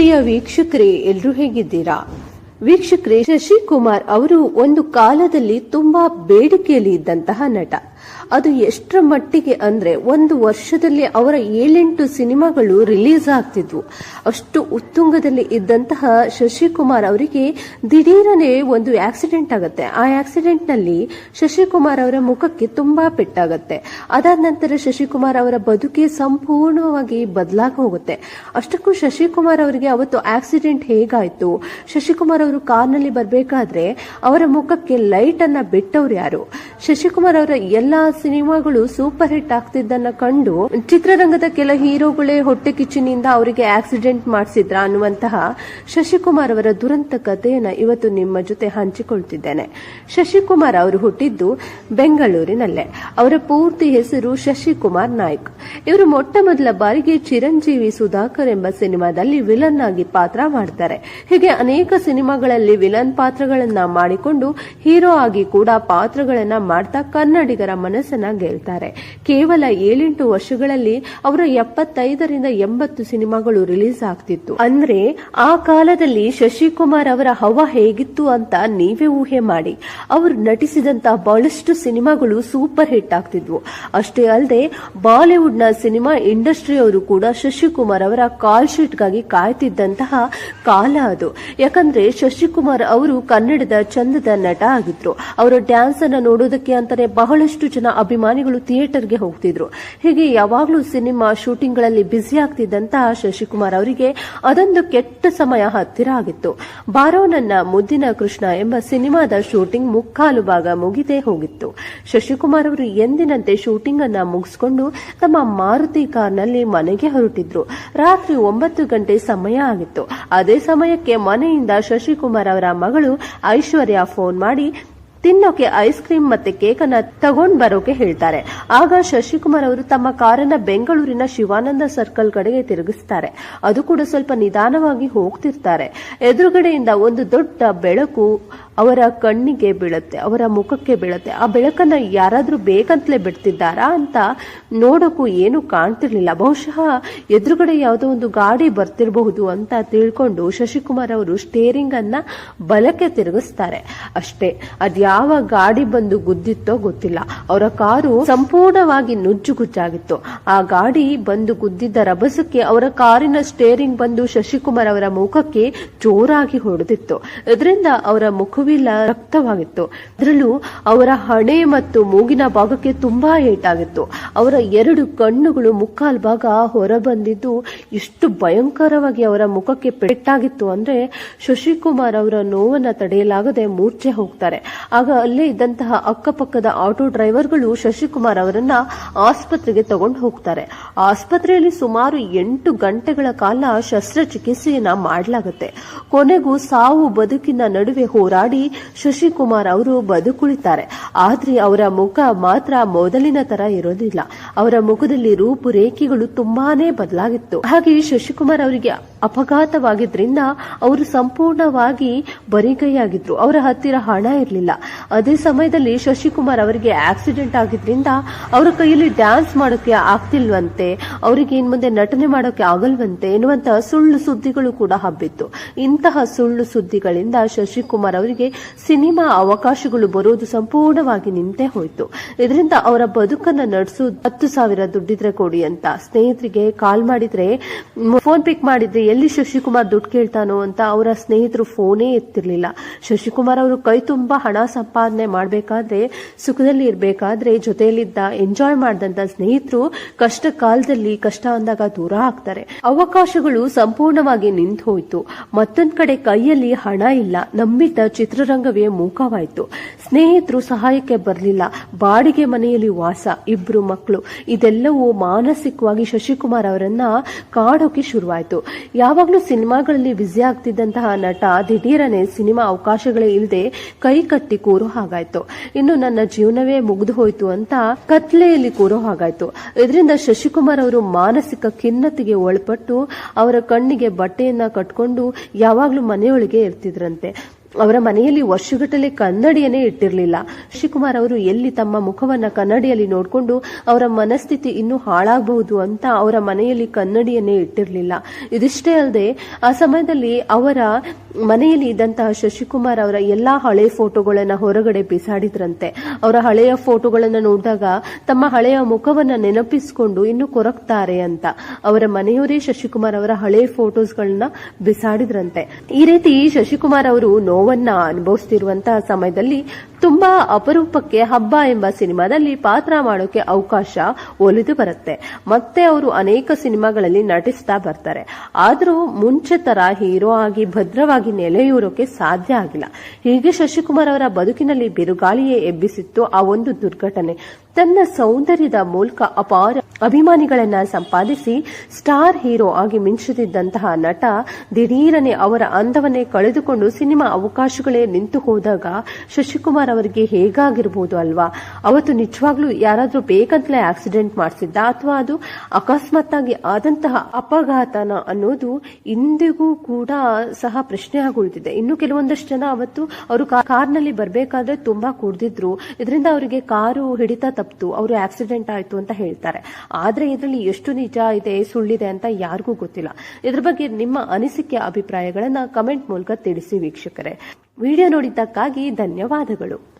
ಪ್ರಿಯ ವೀಕ್ಷಕರೇ, ಎಲ್ಲರೂ ಹೇಗಿದ್ದೀರಾ? ವೀಕ್ಷಕರೇ, ಶಶಿಕುಮಾರ್ ಅವರು ಒಂದು ಕಾಲದಲ್ಲಿ ತುಂಬಾ ಬೇಡಿಕೆಯಲ್ಲಿ ಇದ್ದಂತಹ ನಟ. ಅದು ಎಷ್ಟರ ಮಟ್ಟಿಗೆ ಅಂದ್ರೆ ಒಂದು ವರ್ಷದಲ್ಲಿ ಅವರ 7-8 ಸಿನಿಮಾಗಳು ರಿಲೀಸ್ ಆಗ್ತಿದ್ವು. ಅಷ್ಟು ಉತ್ತುಂಗದಲ್ಲಿ ಇದ್ದಂತಹ ಶಶಿಕುಮಾರ್ ಅವರಿಗೆ ದಿಢೀರನೆ ಒಂದು ಆಕ್ಸಿಡೆಂಟ್ ಆಗುತ್ತೆ. ಆ ಆಕ್ಸಿಡೆಂಟ್ ನಲ್ಲಿ ಶಶಿಕುಮಾರ್ ಅವರ ಮುಖಕ್ಕೆ ತುಂಬಾ ಪೆಟ್ಟಾಗತ್ತೆ. ಅದಾದ ನಂತರ ಶಶಿಕುಮಾರ್ ಅವರ ಬದುಕೇ ಸಂಪೂರ್ಣವಾಗಿ ಬದಲಾಗಿ ಹೋಗುತ್ತೆ. ಅಷ್ಟಕ್ಕೂ ಶಶಿಕುಮಾರ್ ಅವರಿಗೆ ಅವತ್ತು ಆಕ್ಸಿಡೆಂಟ್ ಹೇಗಾಯ್ತು, ಶಶಿಕುಮಾರ್ ಅವರು ಕಾರ್ನಲ್ಲಿ ಬರಬೇಕಾದ್ರೆ ಅವರ ಮುಖಕ್ಕೆ ಲೈಟ್ ಅನ್ನ ಬಿಟ್ಟವ್ರು ಯಾರು, ಶಶಿಕುಮಾರ್ ಅವರ ಎಲ್ಲಾ ಸಿನಿಮಾಗಳು ಸೂಪರ್ ಹಿಟ್ ಆಗ್ತಿದ್ದನ್ನ ಕಂಡು ಚಿತ್ರರಂಗದ ಕೆಲ ಹೀರೋಗಳೇ ಹೊಟ್ಟೆ ಕಿಚ್ಚಿನಿಂದ ಅವರಿಗೆ ಆಕ್ಸಿಡೆಂಟ್ ಮಾಡಿಸಿದ್ರ ಅನ್ನುವಂತಹ ಶಶಿಕುಮಾರ್ ಅವರ ದುರಂತ ಕಥೆಯನ್ನ ಇವತ್ತು ನಿಮ್ಮ ಜೊತೆ ಹಂಚಿಕೊಳ್ತಿದ್ದೇನೆ. ಶಶಿಕುಮಾರ್ ಅವರು ಹುಟ್ಟಿದ್ದು ಬೆಂಗಳೂರಿನಲ್ಲೇ. ಅವರ ಪೂರ್ತಿ ಹೆಸರು ಶಶಿಕುಮಾರ್ ನಾಯ್ಕ್. ಇವರು ಮೊಟ್ಟ ಮೊದಲ ಬಾರಿಗೆ ಚಿರಂಜೀವಿ ಸುಧಾಕರ್ ಎಂಬ ಸಿನಿಮಾದಲ್ಲಿ ವಿಲನ್ ಆಗಿ ಪಾತ್ರ ಮಾಡ್ತಾರೆ. ಹೀಗೆ ಅನೇಕ ಸಿನಿಮಾಗಳಲ್ಲಿ ವಿಲನ್ ಪಾತ್ರಗಳನ್ನ ಮಾಡಿಕೊಂಡು ಹೀರೋ ಆಗಿ ಕೂಡ ಪಾತ್ರಗಳನ್ನ ಮಾಡ್ತಾ ಕನ್ನಡಿಗರ ಮನಸ್ಸನ್ನ ಗೆಲ್ತಾರೆ. ಕೇವಲ 7-8 ವರ್ಷಗಳಲ್ಲಿ ಅವರ 75-80 ಸಿನಿಮಾಗಳು ರಿಲೀಸ್ ಆಗ್ತಿತ್ತು. ಅಂದ್ರೆ ಆ ಕಾಲದಲ್ಲಿ ಶಶಿಕುಮಾರ್ ಅವರ ಹವಾ ಹೇಗಿತ್ತು ಅಂತ ನೀವೇ ಊಹೆ ಮಾಡಿ. ಅವರು ನಟಿಸಿದಂತಹ ಬಹಳಷ್ಟು ಸಿನಿಮಾಗಳು ಸೂಪರ್ ಹಿಟ್ ಆಗ್ತಿದ್ವು. ಅಷ್ಟೇ ಅಲ್ಲದೆ ಬಾಲಿವುಡ್ ನ ಸಿನಿಮಾ ಇಂಡಸ್ಟ್ರಿಯವರು ಕೂಡ ಶಶಿಕುಮಾರ್ ಅವರ ಕಾಲ್ ಶೀಟ್ಗಾಗಿ ಕಾಯ್ತಿದ್ದಂತಹ ಕಾಲ ಅದು. ಯಾಕಂದ್ರೆ ಶಶಿಕುಮಾರ್ ಅವರು ಕನ್ನಡದ ಚಂದದ ನಟ ಆಗಿದ್ರು. ಅವರ ಡ್ಯಾನ್ಸ್ ಅನ್ನ ನೋಡೋದಕ್ಕೆ ಅಂತಾನೆ ಬಹಳಷ್ಟು ಜನ ಅಭಿಮಾನಿಗಳು ಥಿಯೇಟರ್ಗೆ ಹೋಗ್ತಿದ್ರು. ಹೀಗೆ ಯಾವಾಗ್ಲೂ ಸಿನಿಮಾ ಶೂಟಿಂಗ್ ಗಳಲ್ಲಿ ಬ್ಯುಸಿ ಆಗ್ತಿದ್ದಂತಹ ಶಶಿಕುಮಾರ್ ಅವರಿಗೆ ಅದೊಂದು ಕೆಟ್ಟ ಸಮಯ ಹತ್ತಿರ ಆಗಿತ್ತು. ಬಾರೋ ನನ್ನ ಮುದ್ದಿನ ಕೃಷ್ಣ ಎಂಬ ಸಿನಿಮಾದ ಶೂಟಿಂಗ್ ಮುಕ್ಕಾಲು ಭಾಗ ಮುಗಿದೇ ಹೋಗಿತ್ತು. ಶಶಿಕುಮಾರ್ ಅವರು ಎಂದಿನಂತೆ ಶೂಟಿಂಗ್ ಅನ್ನ ಮುಗಿಸಿಕೊಂಡು ತಮ್ಮ ಮಾರುತಿ ಕಾರ್ನಲ್ಲಿ ಮನೆಗೆ ಹೊರಟಿದ್ರು. ರಾತ್ರಿ 9 ಗಂಟೆ ಸಮಯ ಆಗಿತ್ತು. ಅದೇ ಸಮಯಕ್ಕೆ ಮನೆಯಿಂದ ಶಶಿಕುಮಾರ್ ಅವರ ಮಗಳು ಐಶ್ವರ್ಯ ಫೋನ್ ಮಾಡಿ ತಿನ್ನೋಕೆ ಐಸ್ ಕ್ರೀಮ್ ಮತ್ತೆ ಕೇಕ್ ಅನ್ನ ತಗೊಂಡ್ ಬರೋಕೆ ಹೇಳ್ತಾರೆ. ಆಗ ಶಶಿಕುಮಾರ್ ಅವರು ತಮ್ಮ ಕಾರನ್ನ ಬೆಂಗಳೂರಿನ ಶಿವಾನಂದ ಸರ್ಕಲ್ ಕಡೆಗೆ ತಿರುಗಿಸ್ತಾರೆ. ಅದು ಕೂಡ ಸ್ವಲ್ಪ ನಿಧಾನವಾಗಿ ಹೋಗ್ತಿರ್ತಾರೆ. ಎದುರುಗಡೆಯಿಂದ ಒಂದು ದೊಡ್ಡ ಬೆಳಕು ಅವರ ಕಣ್ಣಿಗೆ ಬೀಳುತ್ತೆ, ಅವರ ಮುಖಕ್ಕೆ ಬೀಳುತ್ತೆ. ಆ ಬೆಳಕನ್ನ ಯಾರಾದ್ರೂ ಬೇಕಂತಲೇ ಬಿಡ್ತಿದ್ದಾರಾ ಅಂತ ನೋಡೋಕು ಏನು ಕಾಣ್ತಿರ್ಲಿಲ್ಲ. ಬಹುಶಃ ಎದುರುಗಡೆ ಯಾವುದೋ ಒಂದು ಗಾಡಿ ಬರ್ತಿರಬಹುದು ಅಂತ ತಿಳ್ಕೊಂಡು ಶಶಿಕುಮಾರ್ ಅವರು ಸ್ಟೇರಿಂಗ್ ಅನ್ನ ಬಲಕ್ಕೆ ತಿರುಗಿಸ್ತಾರೆ. ಅಷ್ಟೇ, ಅದ್ಯಾವ ಗಾಡಿ ಬಂದು ಗುದ್ದಿತ್ತೋ ಗೊತ್ತಿಲ್ಲ. ಅವರ ಕಾರು ಸಂಪೂರ್ಣವಾಗಿ ನುಜ್ಜುಗುಜ್ಜಾಗಿತ್ತು. ಆ ಗಾಡಿ ಬಂದು ಗುದ್ದಿದ್ದ ರಭಸಕ್ಕೆ ಅವರ ಕಾರಿನ ಸ್ಟೇರಿಂಗ್ ಬಂದು ಶಶಿಕುಮಾರ್ ಅವರ ಮುಖಕ್ಕೆ ಜೋರಾಗಿ ಹೊಡೆದಿತ್ತು. ಇದರಿಂದ ಅವರ ಮುಖವೆಲ್ಲ ರಕ್ತವಾಗಿತ್ತು. ಅದರಲ್ಲೂ ಅವರ ಹಣೆ ಮತ್ತು ಮೂಗಿನ ಭಾಗಕ್ಕೆ ತುಂಬಾ ಏಟಾಗಿತ್ತು. ಅವರ 2 ಕಣ್ಣುಗಳು ಮುಕ್ಕಾಲ್ ಭಾಗ ಹೊರಬಂದಿದ್ದು ಎಷ್ಟು ಭಯಂಕರವಾಗಿ ಅವರ ಮುಖಕ್ಕೆ ಪೆಟ್ಟಾಗಿತ್ತು ಅಂದ್ರೆ ಶಶಿಕುಮಾರ್ ಅವರ ನೋವನ್ನ ತಡೆಯಲಾಗದೆ ಮೂರ್ಛೆ ಹೋಗ್ತಾರೆ. ಆಗ ಅಲ್ಲೇ ಇದ್ದಂತಹ ಅಕ್ಕಪಕ್ಕದ ಆಟೋ ಡ್ರೈವರ್ಗಳು ಶಶಿಕುಮಾರ್ ಅವರನ್ನ ಆಸ್ಪತ್ರೆಗೆ ತಗೊಂಡು ಹೋಗ್ತಾರೆ. ಆಸ್ಪತ್ರೆಯಲ್ಲಿ ಸುಮಾರು 8 ಗಂಟೆಗಳ ಕಾಲ ಶಸ್ತ್ರಚಿಕಿತ್ಸೆಯನ್ನ ಮಾಡಲಾಗುತ್ತೆ. ಕೊನೆಗೂ ಸಾವು ಬದುಕಿನ ನಡುವೆ ಹೋರಾಡಿ ಶಶಿಕುಮಾರ್ ಅವರು ಬದುಕುಳಿತಾರೆ. ಆದ್ರೆ ಅವರ ಮುಖ ಮಾತ್ರ ಮೊದಲಿನ ತರ ಇರೋದಿಲ್ಲ. ಅವರ ಮುಖದಲ್ಲಿ ರೂಪುರೇಖೆಗಳು ತುಂಬಾನೇ ಬದಲಾಗಿತ್ತು. ಹಾಗೆ ಶಶಿಕುಮಾರ್ ಅವರಿಗೆ ಅಪಘಾತವಾಗಿದ್ರಿಂದ ಅವರು ಸಂಪೂರ್ಣವಾಗಿ ಬರಿಗೈಯಾಗಿದ್ರು. ಅವರ ಹತ್ತಿರ ಹಣ ಇರಲಿಲ್ಲ. ಅದೇ ಸಮಯದಲ್ಲಿ ಶಶಿಕುಮಾರ್ ಅವರಿಗೆ ಆಕ್ಸಿಡೆಂಟ್ ಆಗಿದ್ರಿಂದ ಅವರ ಕೈಯಲ್ಲಿ ಡ್ಯಾನ್ಸ್ ಮಾಡೋಕೆ ಆಗ್ತಿಲ್ವಂತೆ, ಅವರಿಗೆ ಇನ್ ಮುಂದೆ ನಟನೆ ಮಾಡೋಕೆ ಆಗಲ್ವಂತೆ ಎನ್ನುವಂತಹ ಸುಳ್ಳು ಸುದ್ದಿಗಳು ಕೂಡ ಹಬ್ಬಿತ್ತು. ಇಂತಹ ಸುಳ್ಳು ಸುದ್ದಿಗಳಿಂದ ಶಶಿಕುಮಾರ್ ಅವರಿಗೆ ಸಿನಿಮಾ ಅವಕಾಶಗಳು ಬರೋದು ಸಂಪೂರ್ಣವಾಗಿ ನಿಂತೇ ಹೋಯಿತು. ಇದರಿಂದ ಅವರ ಬದುಕನ್ನು ನಡೆಸೋದು 10,000 ದುಡ್ಡಿದ್ರೆ ಕೊಡಿ ಅಂತ ಸ್ನೇಹಿತರಿಗೆ ಕಾಲ್ ಮಾಡಿದ್ರೆ, ಫೋನ್ ಪಿಕ್ ಮಾಡಿದ್ರೆ ಎಲ್ಲಿ ಶಶಿಕುಮಾರ್ ದುಡ್ಡು ಕೇಳ್ತಾನೋ ಅಂತ ಅವರ ಸ್ನೇಹಿತರು ಫೋನೇ ಎತ್ತಿರ್ಲಿಲ್ಲ. ಶಶಿಕುಮಾರ್ ಅವರು ಕೈ ತುಂಬಾ ಹಣ ಸಂಪಾದನೆ ಮಾಡಬೇಕಾದ್ರೆ, ಸುಖದಲ್ಲಿ ಇರಬೇಕಾದ್ರೆ ಜೊತೆಯಲ್ಲಿದ್ದ ಎಂಜಾಯ್ ಮಾಡಿದಂತ ಸ್ನೇಹಿತರು ಕಷ್ಟ ಕಾಲದಲ್ಲಿ ಕಷ್ಟ ಅಂದಾಗ ದೂರ ಆಗ್ತಾರೆ. ಅವಕಾಶಗಳು ಸಂಪೂರ್ಣವಾಗಿ ನಿಂತು ಹೋಯಿತು. ಮತ್ತೊಂದ್ ಕಡೆ ಕೈಯಲ್ಲಿ ಹಣ ಇಲ್ಲ. ನಂಬಿದ್ದ ಚಿತ್ರರಂಗವೇ ಮೂಕವಾಯಿತು. ಸ್ನೇಹಿತರು ಸಹಾಯಕ್ಕೆ ಬರಲಿಲ್ಲ. ಬಾಡಿಗೆ ಮನೆಯಲ್ಲಿ ವಾಸ, 2 ಮಕ್ಕಳು, ಇದೆಲ್ಲವೂ ಮಾನಸಿಕವಾಗಿ ಶಶಿಕುಮಾರ್ ಅವರನ್ನ ಕಾಡೋಕೆ ಶುರುವಾಯಿತು. ಯಾವಾಗಲೂ ಸಿನಿಮಾಗಳಲ್ಲಿ ಬ್ಯುಸಿ ಆಗ್ತಿದ್ದಂತಹ ನಟ ದಿಢೀರನೆ ಸಿನಿಮಾ ಅವಕಾಶಗಳೇ ಇಲ್ಲದೆ ಕೈ ಕಟ್ಟಿ ಕೂರೋ ಹಾಗಾಯ್ತು. ಇನ್ನು ನನ್ನ ಜೀವನವೇ ಮುಗಿದು ಹೋಯ್ತು ಅಂತ ಕತ್ಲೆಯಲ್ಲಿ ಕೂರೋ ಹಾಗಾಯ್ತು. ಇದರಿಂದ ಶಶಿಕುಮಾರ್ ಅವರು ಮಾನಸಿಕ ಖಿನ್ನತೆಗೆ ಒಳಪಟ್ಟು ಅವರ ಕಣ್ಣಿಗೆ ಬಟ್ಟೆಯನ್ನ ಕಟ್ಕೊಂಡು ಯಾವಾಗ್ಲೂ ಮನೆಯೊಳಗೆ ಇರ್ತಿದ್ರಂತೆ. ಅವರ ಮನೆಯಲ್ಲಿ ವರ್ಷಗಟ್ಟಲೆ ಕನ್ನಡಿಯನ್ನೇ ಇಟ್ಟಿರಲಿಲ್ಲ. ಶಿವಕುಮಾರ್ ಅವರು ಎಲ್ಲಿ ತಮ್ಮ ಮುಖವನ್ನ ಕನ್ನಡಿಯಲ್ಲಿ ನೋಡಿಕೊಂಡು ಅವರ ಮನಸ್ಥಿತಿ ಇನ್ನೂ ಹಾಳಾಗಬಹುದು ಅಂತ ಅವರ ಮನೆಯಲ್ಲಿ ಕನ್ನಡಿಯನ್ನೇ ಇಟ್ಟಿರಲಿಲ್ಲ. ಇದಿಷ್ಟೇ ಅಲ್ಲದೆ ಆ ಸಮಯದಲ್ಲಿ ಅವರ ಮನೆಯಲ್ಲಿ ಇದ್ದಂತಹ ಶಶಿಕುಮಾರ್ ಅವರ ಎಲ್ಲಾ ಹಳೆ ಫೋಟೋಗಳನ್ನ ಹೊರಗಡೆ ಬಿಸಾಡಿದ್ರಂತೆ. ಅವರ ಹಳೆಯ ಫೋಟೋಗಳನ್ನ ನೋಡಿದಾಗ ತಮ್ಮ ಹಳೆಯ ಮುಖವನ್ನ ನೆನಪಿಸಿಕೊಂಡು ಇನ್ನು ಕೊರಗ್ತಾರೆ ಅಂತ ಅವರ ಮನೆಯವರೇ ಶಶಿಕುಮಾರ್ ಅವರ ಹಳೆ ಫೋಟೋಸ್ಗಳನ್ನ ಬಿಸಾಡಿದ್ರಂತೆ. ಈ ರೀತಿ ಶಶಿಕುಮಾರ್ ಅವರು ನೋವನ್ನ ಅನುಭವಿಸುತ್ತಿರುವಂತಹ ಸಮಯದಲ್ಲಿ ತುಂಬಾ ಅಪರೂಪಕ್ಕೆ ಹಬ್ಬ ಎಂಬ ಸಿನಿಮಾದಲ್ಲಿ ಪಾತ್ರ ಮಾಡೋಕೆ ಅವಕಾಶ ಒಲಿದು ಬರುತ್ತೆ. ಮತ್ತೆ ಅವರು ಅನೇಕ ಸಿನಿಮಾಗಳಲ್ಲಿ ನಟಿಸ್ತಾ ಬರ್ತಾರೆ. ಆದರೂ ಮುಂಚೆ ತರ ಹೀರೋ ಆಗಿ ಭದ್ರವಾಗಿ ನೆಲೆಯೂರೋಕೆ ಸಾಧ್ಯ ಆಗಿಲ್ಲ. ಹೀಗೆ ಶಶಿಕುಮಾರ್ ಅವರ ಬದುಕಿನಲ್ಲಿ ಬಿರುಗಾಳಿಯೇ ಎಬ್ಬಿಸಿತ್ತು ಆ ಒಂದು ದುರ್ಘಟನೆ. ತನ್ನ ಸೌಂದರ್ಯದ ಮೂಲಕ ಅಪಾರ ಅಭಿಮಾನಿಗಳನ್ನ ಸಂಪಾದಿಸಿ ಸ್ಟಾರ್ ಹೀರೋ ಆಗಿ ಮಿಂಚುತ್ತಿದ್ದಂತಹ ನಟ ದಿಢೀರನೆ ಅವರ ಅಂದವನ್ನೇ ಕಳೆದುಕೊಂಡು ಸಿನಿಮಾ ಅವಕಾಶಗಳೇ ನಿಂತು ಹೋದಾಗ ಶಶಿಕುಮಾರ್ ಅವರಿಗೆ ಹೇಗಾಗಿರ್ಬೋದು ಅಲ್ವಾ? ಅವತ್ತು ನಿಜವಾಗ್ಲೂ ಯಾರಾದ್ರೂ ಬೇಕಂತಲೇ ಆಕ್ಸಿಡೆಂಟ್ ಮಾಡಿಸಿದ್ದ ಅಥವಾ ಅದು ಅಕಸ್ಮಾತ್ ಆಗಿ ಆದಂತಹ ಅಪಘಾತನ ಅನ್ನೋದು ಇಂದಿಗೂ ಕೂಡ ಸಹ ಪ್ರಶ್ನೆ ಆಗಿ ಉಳಿದಿದೆ. ಇನ್ನು ಕೆಲವೊಂದಷ್ಟು ಜನ ಅವತ್ತು ಅವರು ಕಾರ್ನಲ್ಲಿ ಬರಬೇಕಾದ್ರೆ ತುಂಬಾ ಕುಡಿದಿದ್ರು, ಇದರಿಂದ ಅವರಿಗೆ ಕಾರು ಹಿಡಿತ ತಪ್ಪಿತು, ಅವರು ಆಕ್ಸಿಡೆಂಟ್ ಆಯ್ತು ಅಂತ ಹೇಳ್ತಾರೆ. ಆದ್ರೆ ಇದರಲ್ಲಿ ಎಷ್ಟು ನಿಜ ಇದೆ ಸುಳ್ಳಿದೆ ಅಂತ ಯಾರಿಗೂ ಗೊತ್ತಿಲ್ಲ. ಇದ್ರ ಬಗ್ಗೆ ನಿಮ್ಮ ಅನಿಸಿಕೆ ಅಭಿಪ್ರಾಯಗಳನ್ನ ಕಮೆಂಟ್ ಮೂಲಕ ತಿಳಿಸಿ ವೀಕ್ಷಕರೇ. ವಿಡಿಯೋ ನೋಡಿದ್ದಕ್ಕಾಗಿ ಧನ್ಯವಾದಗಳು.